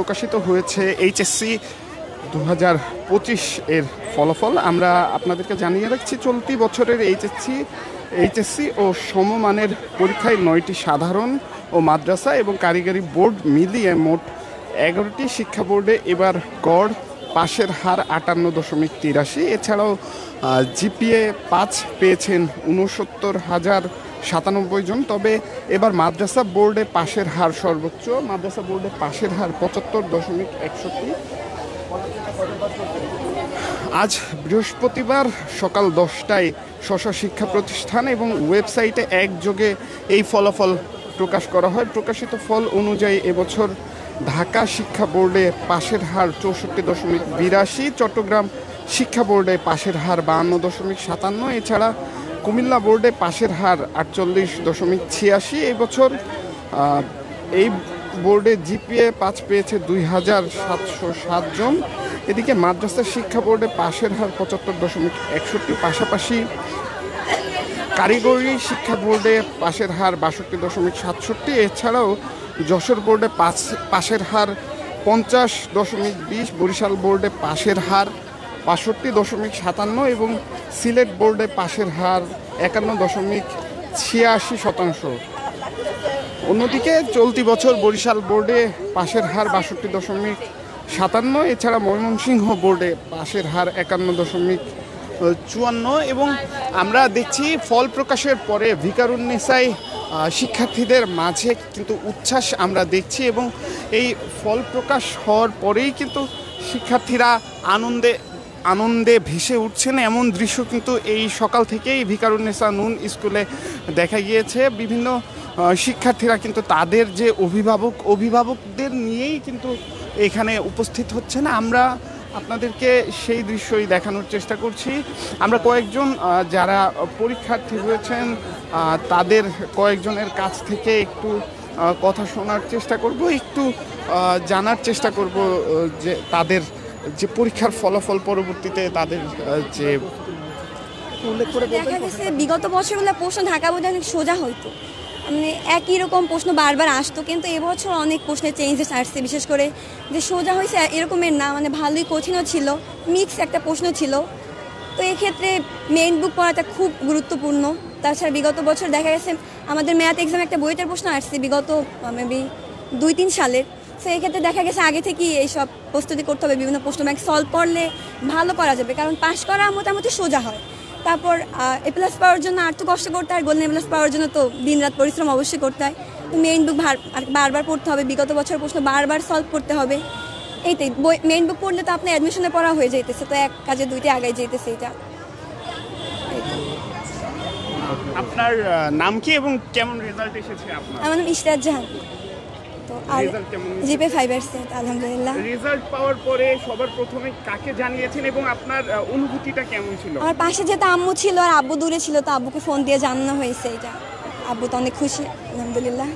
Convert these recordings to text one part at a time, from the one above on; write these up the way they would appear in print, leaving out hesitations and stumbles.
প্রকাশিত হয়েছে এইচএসসি 2025 এর ফলাফল। আমরা আপনাদেরকে জানিয়ে রাখছি চলতি বছরের এইচএসসি ও সমমানের পরীক্ষায় 9টি সাধারণ ও মাদ্রাসা এবং কারিগরি বোর্ড মিলিয়ে মোট 11টি শিক্ষা বোর্ডে এবার গড় পাশের হার 58.83। এছাড়াও জিপিএ 5 পেয়েছেন 69,097 জন। তবে এবার মাদ্রাসা বোর্ডে পাশের হার সর্বোচ্চ, মাদ্রাসা বোর্ডে পাশের হার 75.61। আজ বৃহস্পতিবার সকাল 10টায় স্ব শিক্ষা প্রতিষ্ঠান এবং ওয়েবসাইটে একযোগে এই ফলাফল প্রকাশ করা হয়। প্রকাশিত ফল অনুযায়ী এবছর ঢাকা শিক্ষা বোর্ডে পাশের হার 64.82, চট্টগ্রাম শিক্ষা বোর্ডে পাশের হার 52.57, এছাড়া কুমিল্লা বোর্ডে পাশের হার 48.86। এই বছর এই বোর্ডে জিপিএ 5 পেয়েছে 2,707 জন। এদিকে মাদ্রাসা শিক্ষা বোর্ডে পাশের হার 75.61, পাশাপাশি কারিগরি শিক্ষা বোর্ডে পাশের হার 62.67। এছাড়াও যশোর বোর্ডে পাশের হার 50.20, বরিশাল বোর্ডে পাশের হার 65.57 এবং সিলেট বোর্ডে পাশের হার 51.86%। অন্যদিকে চলতি বছর বরিশাল বোর্ডে পাশের হার 62.57, এছাড়া ময়মনসিংহ বোর্ডে পাশের হার 51.54। এবং আমরা দেখছি ফল প্রকাশের পরে ভিকারুন্নেসায় শিক্ষার্থীদের মাঝে কিন্তু উচ্ছ্বাস আমরা দেখছি, এবং এই ফল প্রকাশ হওয়ার পরেই কিন্তু শিক্ষার্থীরা আনন্দে ভেসে উঠছেন। এমন দৃশ্য কিন্তু এই সকাল থেকেই ভিকারুন্নেসা নুন স্কুলে দেখা গিয়েছে। বিভিন্ন শিক্ষার্থীরা কিন্তু তাদের যে অভিভাবকদের নিয়েই কিন্তু এখানে উপস্থিত হচ্ছেন। আমরা আপনাদেরকে সেই দৃশ্যই দেখানোর চেষ্টা করছি। আমরা কয়েকজন যারা পরীক্ষার্থী রয়েছেন তাদের কয়েকজনের কাছ থেকে একটু কথা শোনার চেষ্টা করব, একটু জানার চেষ্টা করব যে তাদের যে পরীক্ষার ফলাফল পরবর্তীতে তাদের যে উল্লেখ করে দেখা গেছে বিগত বছরগুলো প্রশ্ন ঢাকা বোর্ডে অনেক সোজা হইতো, মানে একই রকম প্রশ্ন বারবার আসতো, কিন্তু এবছর অনেক প্রশ্নের চেঞ্জেস আসছে। বিশেষ করে যে সোজা হয়েছে এরকমের না, মানে ভালোই কঠিনও ছিল, মিক্স একটা প্রশ্ন ছিল। তো এক্ষেত্রে মেইন বুক পড়াটা খুব গুরুত্বপূর্ণ। তাছাড়া বিগত বছর দেখা গেছে আমাদের ম্যাথ এক্সামে একটা বইটার প্রশ্ন আসছে বিগত মেবি 2-3 সালের। তো এক্ষেত্রে দেখা গেছে আগে থেকেই এইসব প্রস্তুতি করতে হবে, বিভিন্ন প্রশ্ন ব্যাংক সলভ করলে ভালো করা যাবে, কারণ পাস করা মোটামুটি সোজা হয়। তারপর A+ পাওয়ার জন্য আর তো কষ্ট করতে হয়, গোল্ডেন A+ পাওয়ার জন্য তো দিনরাত পরিশ্রম অবশ্যই করতে হয়। তো মেইন বুক বারবার পড়তে হবে, বিগত বছর প্রশ্ন বারবার সলভ করতে হবে। এইটাই মেইন বুক পড়লে তো আপনার অ্যাডমিশনে পড়া হয়ে যাইতেছে, তো এক কাজে দুইটা আগাই যাইতেছে। এটা আপনার নাম কি এবং কেমন রেজাল্ট এসেছে আপনার? আমার নাম ইশরাত জাহান। তো আর জিপে 5 আসছে আলহামদুলিল্লাহ। রেজাল্ট পাওয়ার পরে সবার প্রথমে কাকে জানিয়েছেন এবং আপনার অনুভূতিটা কেমন ছিল? আমার পাশে যেহেতু আম্মু ছিল আর আব্বু দূরে ছিল, তো আব্বুকে ফোন দিয়ে জানানো হয়েছে। এটা আব্বু তো অনেক খুশি আলহামদুলিল্লাহ।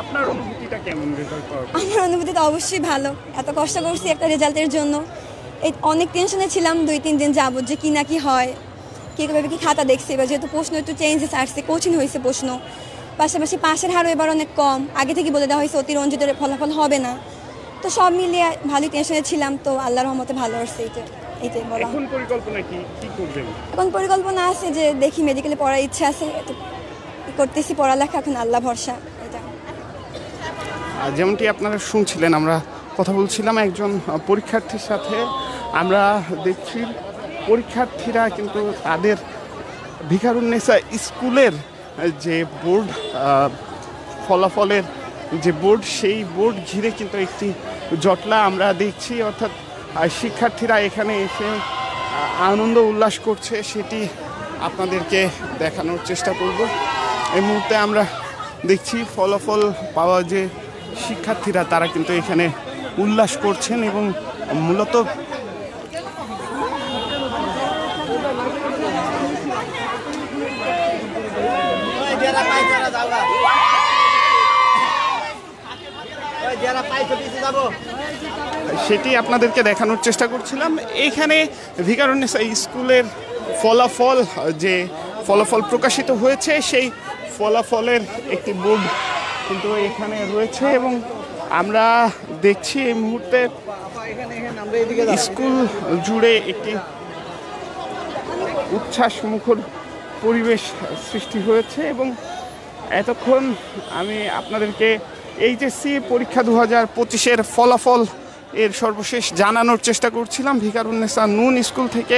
আপনার অনুভূতিটা কেমন রেজাল্ট পাওয়ার পর? আমার অনুভূতি তো অবশ্যই ভালো, এত কষ্ট করছি একটা রেজাল্টের জন্য। এই অনেক টেনশনে ছিলাম 2-3 দিন যাবত যে কি না কি হয়, কীভাবে কি খাতা দেখছি। এবার যেহেতু প্রশ্ন একটু চেঞ্জেস আসছে, কঠিন হয়েছে প্রশ্ন, পাশাপাশি পাশের হারও এবার অনেক কম, আগে থেকে বলে দেওয়া হয়েছে অতিরঞ্জিতের ফলাফল হবে না। তো সব মিলিয়ে ভালোই টেনশনে ছিলাম, তো আল্লাহর রহমতে ভালো আসছে। এইটাই বলা। এখন পরিকল্পনা কি করবেন? এখন পরিকল্পনা আছে যে দেখি, মেডিকেলে পড়ার ইচ্ছা আছে, তো করতেছি পড়ালেখা, এখন আল্লাহ ভরসা। এটা যেমনটি আপনারা শুনছিলেন, আমরা কথা বলছিলাম একজন পরীক্ষার্থীর সাথে। আমরা দেখছি পরীক্ষার্থীরা কিন্তু তাদের ভিকারুন্নেসা স্কুলের যে বোর্ড ফলাফলের যে বোর্ড, সেই বোর্ড ঘিরে কিন্তু একটি জটলা আমরা দেখছি। অর্থাৎ শিক্ষার্থীরা এখানে এসে আনন্দ উল্লাস করছে, সেটি আপনাদেরকে দেখানোর চেষ্টা করব। এই মুহূর্তে আমরা দেখছি ফলাফল পাওয়া যে শিক্ষার্থীরা তারা কিন্তু এখানে উল্লাস করছেন, এবং মূলত সেটি আপনাদেরকে দেখানোর চেষ্টা করছিলাম। এখানে ভিকারুন্নেসা স্কুলের ফলাফল প্রকাশিত হয়েছে, সেই ফলাফলের একটি বোর্ড কিন্তু এখানে রয়েছে, এবং আমরা দেখছি এই মুহূর্তে স্কুল জুড়ে একটি উচ্ছ্বাসমুখর পরিবেশ সৃষ্টি হয়েছে এবং এতক্ষণ আমি আপনাদেরকে এইচএসসি পরীক্ষা 2025-এর ফলাফল এর সর্বশেষ জানানোর চেষ্টা করছিলাম ভিকারুননিসা নূন স্কুল থেকে।